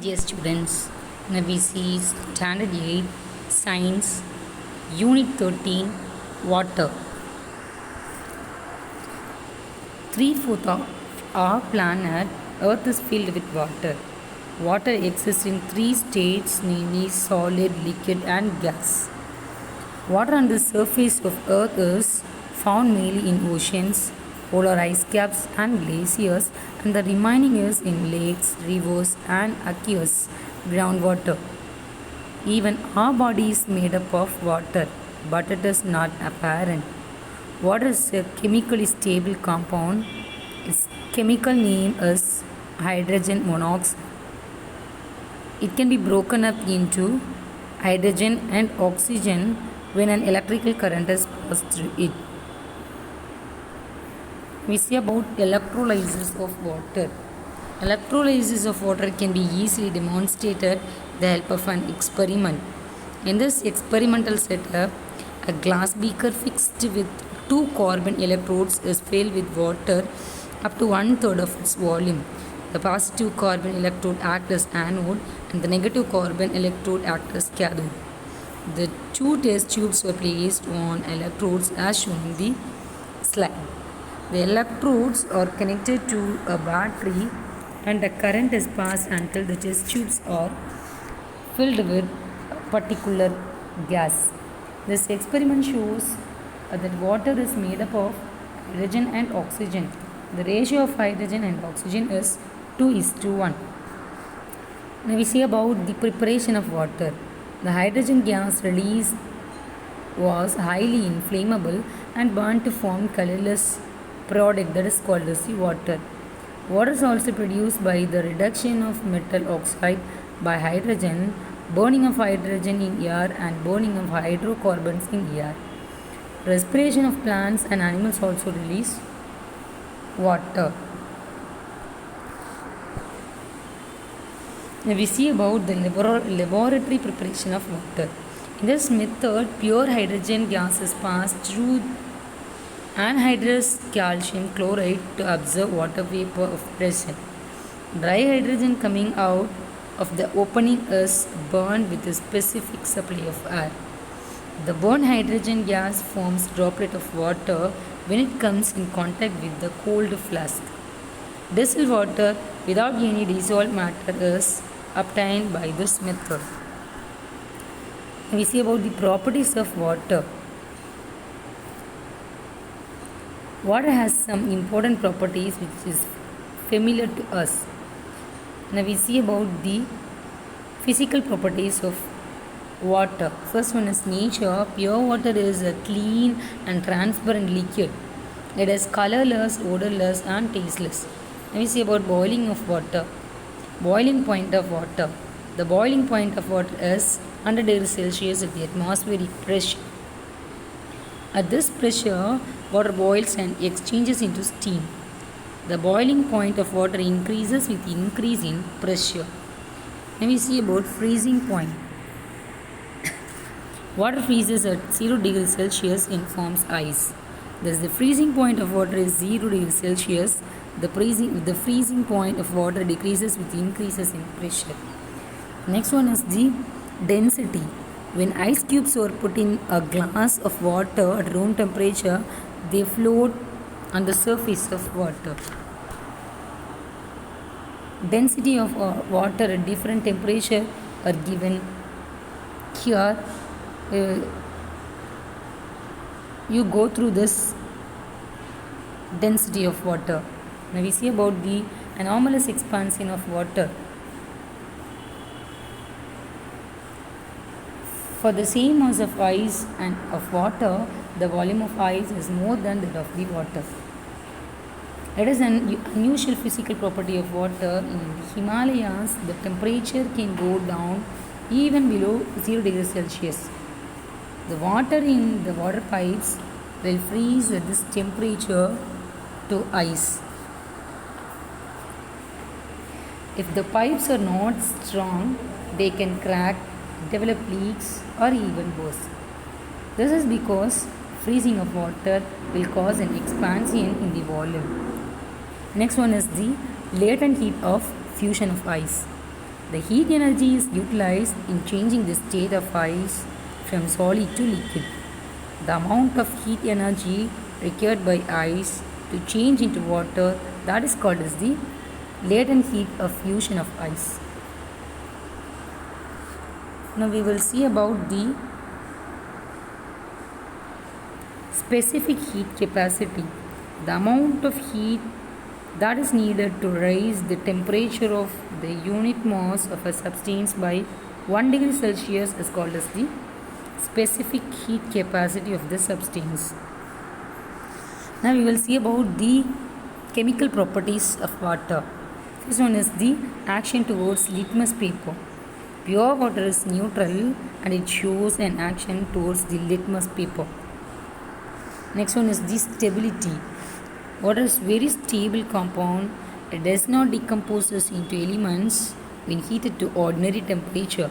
Dear students, now we see Standard 8 Science Unit 13 Water. 3/4 of our planet Earth is filled with water. Water exists in three states, namely solid, liquid, and gas. Water on the surface of Earth is found mainly in oceans, polar ice caps, and glaciers, and the remaining is in lakes, rivers, and aqueous groundwater. Even our body is made up of water, but it is not apparent. Water is a chemically stable compound. Its chemical name is hydrogen monoxide. It can be broken up into hydrogen and oxygen when an electrical current is passed through it. We see about electrolysis of water. Electrolysis of water can be easily demonstrated with the help of an experiment. In this experimental setup, a glass beaker fixed with 2 carbon electrodes is filled with water up to 1/3 of its volume. The positive carbon electrode acts as anode and the negative carbon electrode acts as cathode. The 2 test tubes were placed on electrodes as shown in the slide. The electrodes are connected to a battery and the current is passed until the test tubes are filled with a particular gas. This experiment shows that water is made up of hydrogen and oxygen. The ratio of hydrogen and oxygen is 2:1. Now we see about the preparation of water. The hydrogen gas released was highly inflammable and burned to form colorless product that is called as the water. Water is also produced by the reduction of metal oxide by hydrogen, burning of hydrogen in air, and burning of hydrocarbons in air. Respiration of plants and animals also release water. Now we see about the laboratory preparation of water. In this method, pure hydrogen gas is passed through anhydrous calcium chloride to absorb water vapor of present. Dry hydrogen coming out of the opening is burned with a specific supply of air. The burned hydrogen gas forms droplet of water when it comes in contact with the cold flask. Distilled water without any dissolved matter is obtained by this method. We see about the properties of water. Water has some important properties which is familiar to us. Now we see about the physical properties of water. First one is nature. Pure water is a clean and transparent liquid. It is colorless, odorless, and tasteless. Now we see about boiling of water. Boiling point of water. The boiling point of water is 100 degrees Celsius at the atmospheric pressure. At this pressure, water boils and exchanges into steam. The boiling point of water increases with increase in pressure. Now we see about freezing point. Water freezes at 0 degrees Celsius and forms ice. Thus the freezing point of water is 0 degrees Celsius. The freezing point of water decreases with increases in pressure. Next one is the density. When ice cubes are put in a glass of water at room temperature, they float on the surface of water. Density of water at different temperature are given here. You go through this density of water. Now we see about the anomalous expansion of water. For the same mass of ice and of water, the volume of ice is more than that of the water. It is an unusual physical property of water. In the Himalayas, the temperature can go down even below 0 degrees Celsius. The water in the water pipes will freeze at this temperature to ice. If the pipes are not strong, they can crack, develop leaks, or even worse. This is because freezing of water will cause an expansion in the volume. Next one is the latent heat of fusion of ice. The heat energy is utilized in changing the state of ice from solid to liquid. The amount of heat energy required by ice to change into water, that is called as the latent heat of fusion of ice. Now we will see about the specific heat capacity. The amount of heat that is needed to raise the temperature of the unit mass of a substance by 1 degree Celsius is called as the specific heat capacity of the substance. Now we will see about the chemical properties of water. First one is the action towards litmus paper. Pure water is neutral and it shows an action towards the litmus paper. Next one is the stability. Water is very stable compound. It does not decompose into elements when heated to ordinary temperature.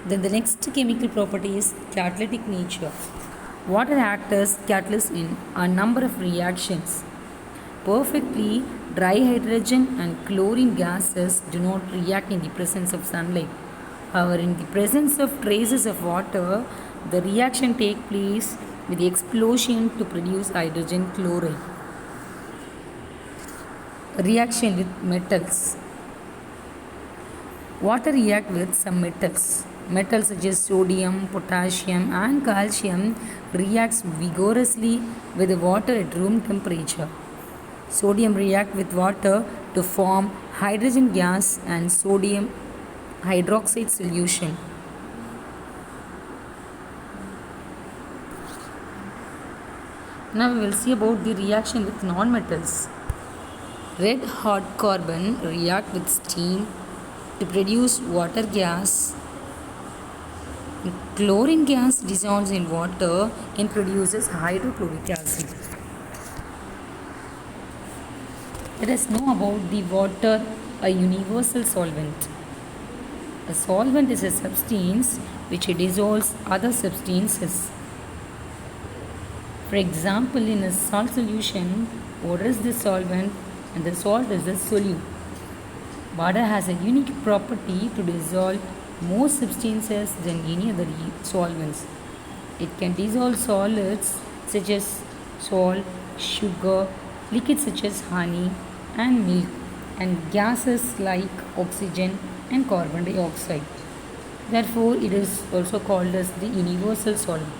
Then the next chemical property is catalytic nature. Water acts as catalyst in a number of reactions. Perfectly dry hydrogen and chlorine gases do not react in the presence of sunlight. However, in the presence of traces of water, the reaction takes place with the explosion to produce hydrogen chloride. Reaction with metals. Water reacts with some metals. Metals such as sodium, potassium and calcium reacts vigorously with the water at room temperature. Sodium reacts with water to form hydrogen gas and sodium hydroxide solution. Now we will see about the reaction with non-metals. Red hot carbon reacts with steam to produce water gas. Chlorine gas dissolves in water and produces hydrochloric acid. Let us know about the water, a universal solvent. A solvent is a substance which dissolves other substances. For example, in a salt solution, water is the solvent and the salt is the solute. Water has a unique property to dissolve more substances than any other solvents. It can dissolve solids such as salt, sugar, liquids such as honey and milk, and gases like oxygen and carbon dioxide. Therefore, it is also called as the universal solvent.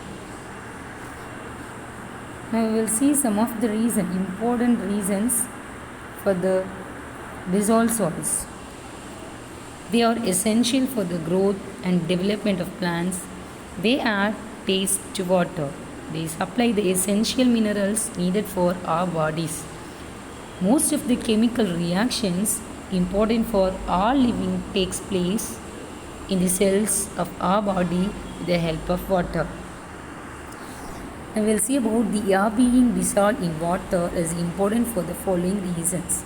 Now we will see some of the important reasons for the dissolved salts. They are essential for the growth and development of plants. They add taste to water. They supply the essential minerals needed for our bodies. Most of the chemical reactions important for all living takes place in the cells of our body with the help of water. Now we will see about the air being dissolved in water is important for the following reasons.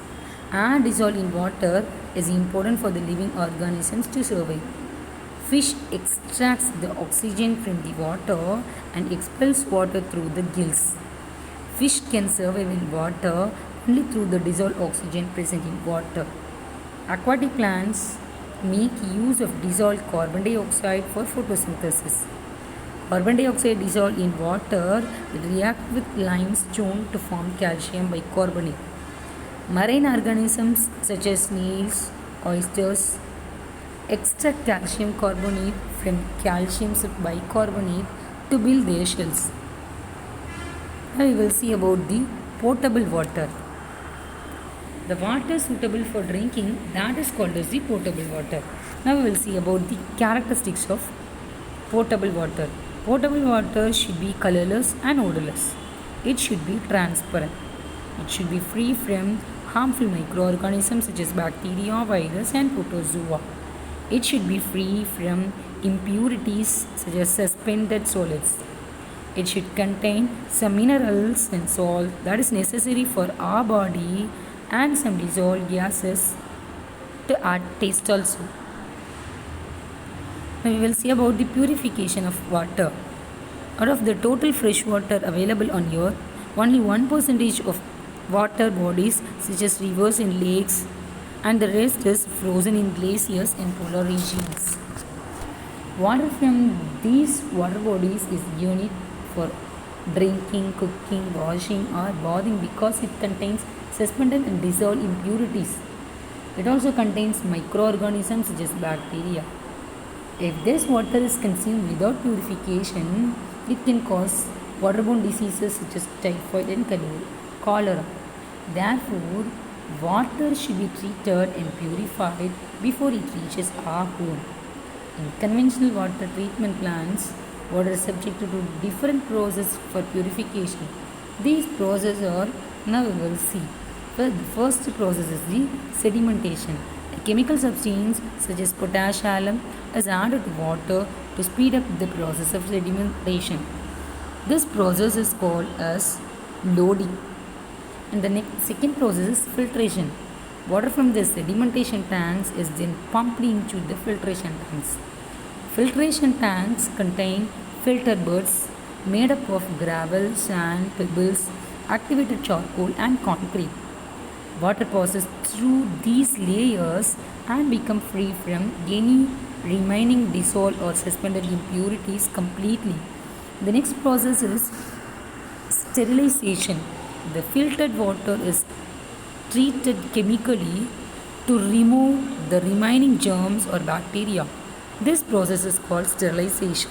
Air dissolved in water is important for the living organisms to survive. Fish extracts the oxygen from the water and expels water through the gills. Fish can survive in water only through the dissolved oxygen present in water. Aquatic plants make use of dissolved carbon dioxide for photosynthesis. Carbon dioxide dissolved in water will react with limestone to form calcium bicarbonate. Marine organisms such as snails, oysters extract calcium carbonate from calcium bicarbonate to build their shells. Now we will see about the potable water. The water suitable for drinking, that is called as the potable water. Now we will see about the characteristics of potable water. Potable water should be colorless and odorless. It should be transparent. It should be free from harmful microorganisms such as bacteria, virus and protozoa. It should be free from impurities such as suspended solids. It should contain some minerals and salt that is necessary for our body and some dissolved gases to add taste also. Now we will see about the purification of water. Out of the total fresh water available on earth, only 1% of water bodies such as rivers and lakes, and the rest is frozen in glaciers and polar regions. Water from these water bodies is unique for drinking, cooking, washing, or bathing because it contains suspended and dissolved impurities. It also contains microorganisms such as bacteria. If this water is consumed without purification, it can cause waterborne diseases such as typhoid and cholera. Therefore, water should be treated and purified before it reaches our home. In conventional water treatment plants, water is subjected to different processes for purification. These processes are now we will see. The first process is the sedimentation. A chemical substance such as potash alum is added to water to speed up the process of sedimentation. This process is called as loading. And the second process is filtration. Water from the sedimentation tanks is then pumped into the filtration tanks. Filtration tanks contain filter beds made up of gravel, sand, pebbles, activated charcoal and concrete. Water passes through these layers and become free from any remaining dissolved or suspended impurities completely. The next process is sterilization. The filtered water is treated chemically to remove the remaining germs or bacteria. This process is called sterilization.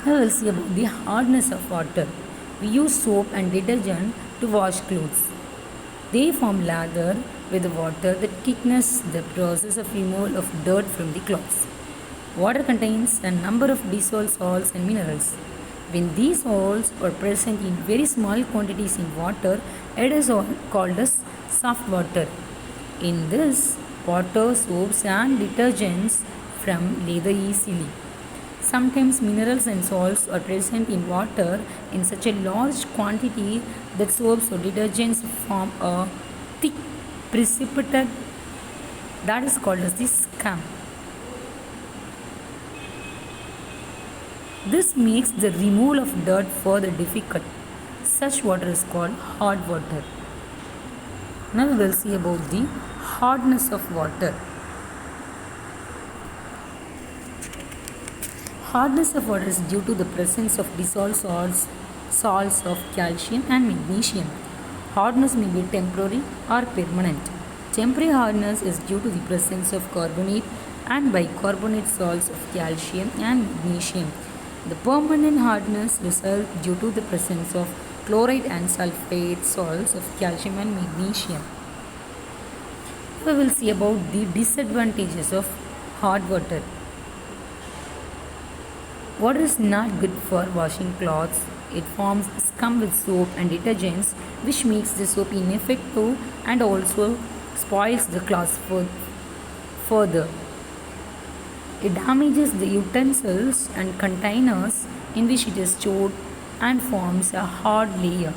Now we'll see about the hardness of water. We use soap and detergent to wash clothes. They form lather with the water that thickens the process of removal of dirt from the clothes. Water contains a number of dissolved salts and minerals. When these salts are present in very small quantities in water, it is called as soft water. In this, water, soaps and detergents from lather easily. Sometimes minerals and salts are present in water in such a large quantity that soaps or detergents form a thick precipitate that is called as the scum. This makes the removal of dirt further difficult. Such water is called hard water. Now we will see about the hardness of water. Hardness of water is due to the presence of dissolved salts of calcium and magnesium. Hardness may be temporary or permanent. Temporary hardness is due to the presence of carbonate and bicarbonate salts of calcium and magnesium. The permanent hardness results due to the presence of chloride and sulfate salts of calcium and magnesium. We will see about the disadvantages of hard water. Water is not good for washing clothes. It forms scum with soap and detergents, which makes the soap ineffective and also spoils the clothes further. It damages the utensils and containers in which it is stored and forms a hard layer.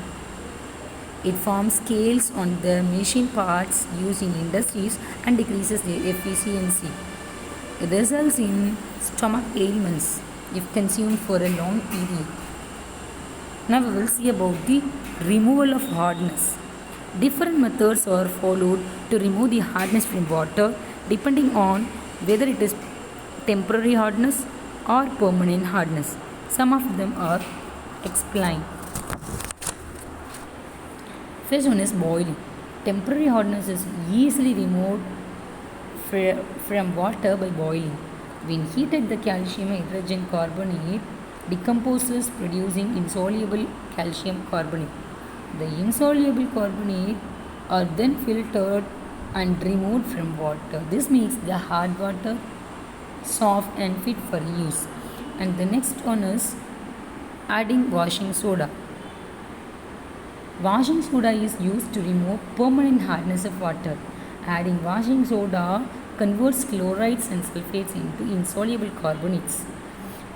It forms scales on the machine parts used in industries and decreases their efficiency. It results in stomach ailments if consumed for a long period. Now we will see about the removal of hardness. Different methods are followed to remove the hardness from water depending on whether it is temporary hardness or permanent hardness. Some of them are explained. First one is boiling. Temporary hardness is easily removed from water by boiling. When heated, the calcium hydrogen carbonate decomposes, producing insoluble calcium carbonate. The insoluble carbonate are then filtered and removed from water. This makes the hard water soft and fit for use. And the next one is adding washing soda. Washing soda is used to remove permanent hardness of water. Adding washing soda converts chlorides and sulfates into insoluble carbonates.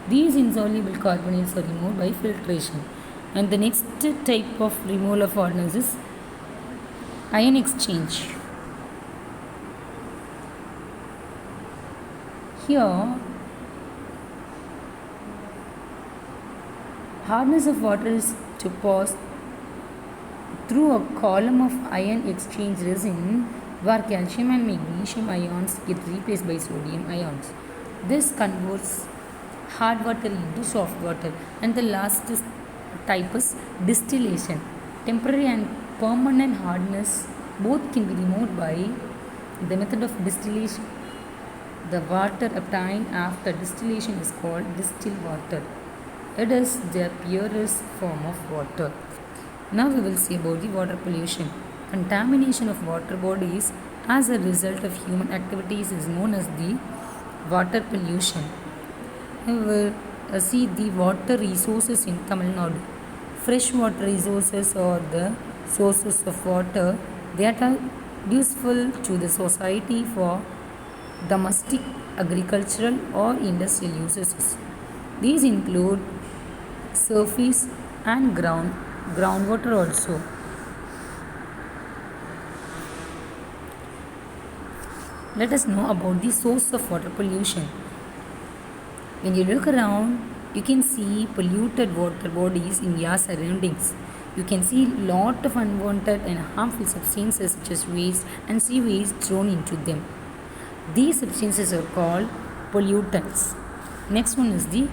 These insoluble carbonates are removed by filtration. And the next type of removal of hardness is ion exchange. Here, hardness of water is to pass through a column of ion exchange resin where calcium and magnesium ions get replaced by sodium ions. This converts hard water into soft water. And the last type is distillation. Temporary and permanent hardness both can be removed by the method of distillation. The water obtained after distillation is called distilled water. It is the purest form of water. Now we will see about the water pollution. Contamination of water bodies as a result of human activities is known as the water pollution. We will see the water resources in Tamil Nadu. Fresh water resources are the sources of water that are useful to the society for domestic, agricultural or industrial uses. These include surface and groundwater also. Let us know about the source of water pollution. When you look around, you can see polluted water bodies in your surroundings. You can see lot of unwanted and harmful substances such as waste and sewage thrown into them. These substances are called pollutants. Next one is the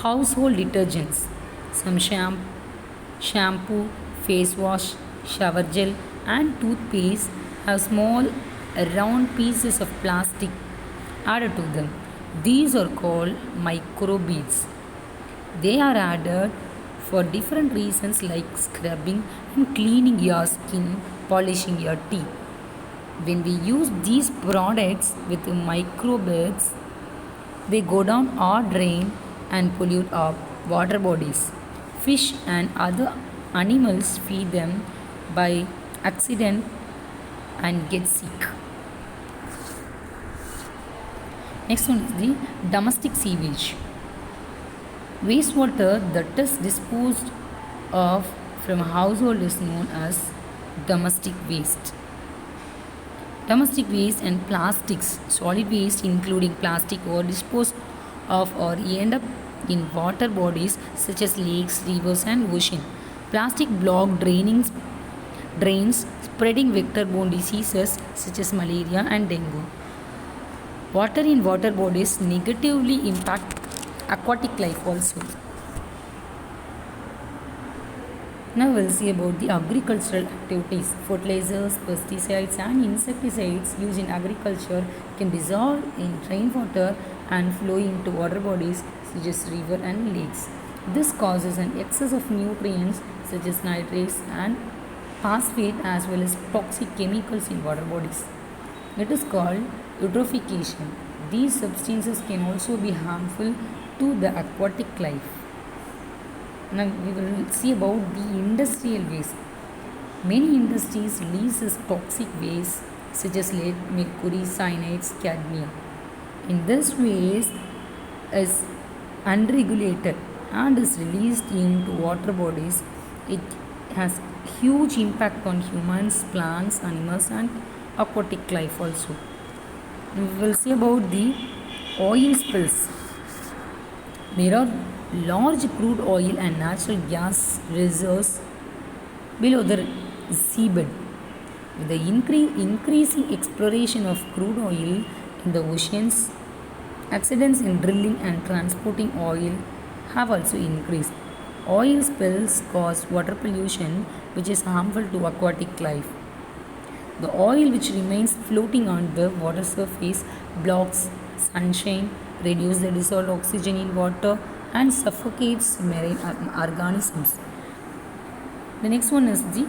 household detergents. Some shampoo, face wash, shower gel and toothpaste have small round pieces of plastic added to them. These are called microbeads. They are added for different reasons like scrubbing and cleaning your skin, polishing your teeth. When we use these products with microbeads, they go down our drain and pollute our water bodies. Fish and other animals feed them by accident and get sick. Next one is the domestic sewage. Wastewater that is disposed of from household is known as domestic waste. Domestic waste and plastics, solid waste including plastic are disposed of or end up in water bodies such as lakes, rivers and ocean. Plastic block drains spreading vector-borne diseases such as malaria and dengue. Water in water bodies negatively impact aquatic life also. Now we'll see about the agricultural activities. Fertilizers, pesticides and insecticides used in agriculture can dissolve in rainwater and flow into water bodies such as river and lakes. This causes an excess of nutrients such as nitrates and phosphate as well as toxic chemicals in water bodies. It is called eutrophication. These substances can also be harmful to the aquatic life. Now we will see about the industrial waste. Many industries release toxic waste such as lead, mercury, cyanides, cadmium. In this waste is unregulated and is released into water bodies. It has huge impact on humans, plants, animals and aquatic life also. We will see about the oil spills. There are large crude oil and natural gas reserves below the seabed. With the increasing exploration of crude oil in the oceans, accidents in drilling and transporting oil have also increased. Oil spills cause water pollution, which is harmful to aquatic life. The oil which remains floating on the water surface blocks sunshine, reduces the dissolved oxygen in water and suffocates marine organisms. The next one is the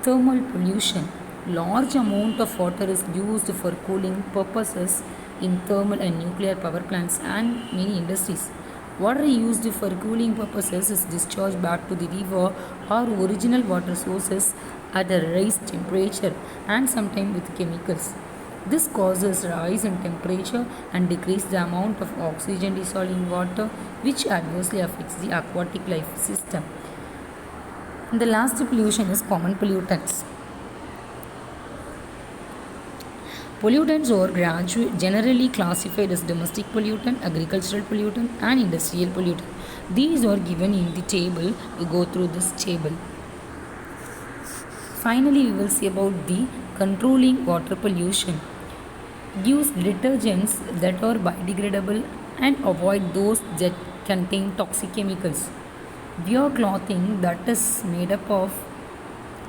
thermal pollution. Large amount of water is used for cooling purposes in thermal and nuclear power plants and many industries. Water used for cooling purposes is discharged back to the river or original water sources at a raised temperature and sometimes with chemicals. This causes rise in temperature and decrease the amount of oxygen dissolved in water, which adversely affects the aquatic life system. And the last pollution is common pollutants. Pollutants are generally classified as domestic pollutant, agricultural pollutant and industrial pollutant. These are given in the table. You go through this table. Finally, we will see about the controlling water pollution. Use detergents that are biodegradable and avoid those that contain toxic chemicals. Wear clothing that is made up of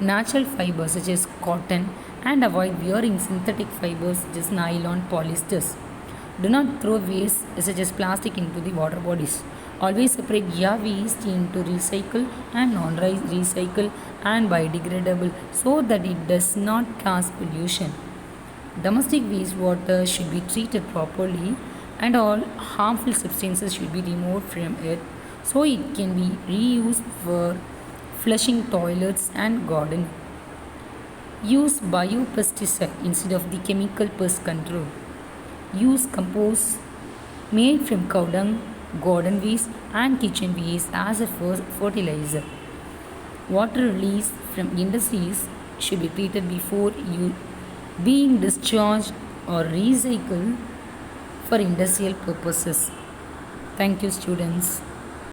natural fibers such as cotton and avoid wearing synthetic fibers such as nylon polyesters. Do not throw waste such as plastic into the water bodies. Always separate your waste into recycle and non-recycle and biodegradable so that it does not cause pollution. Domestic wastewater should be treated properly and all harmful substances should be removed from it so it can be reused for flushing toilets and gardening. Use biopesticide instead of the chemical pest control. Use compost made from cow dung, garden waste and kitchen waste as a fertilizer. Water released from industries should be treated before being discharged or recycled for industrial purposes. Thank you, students.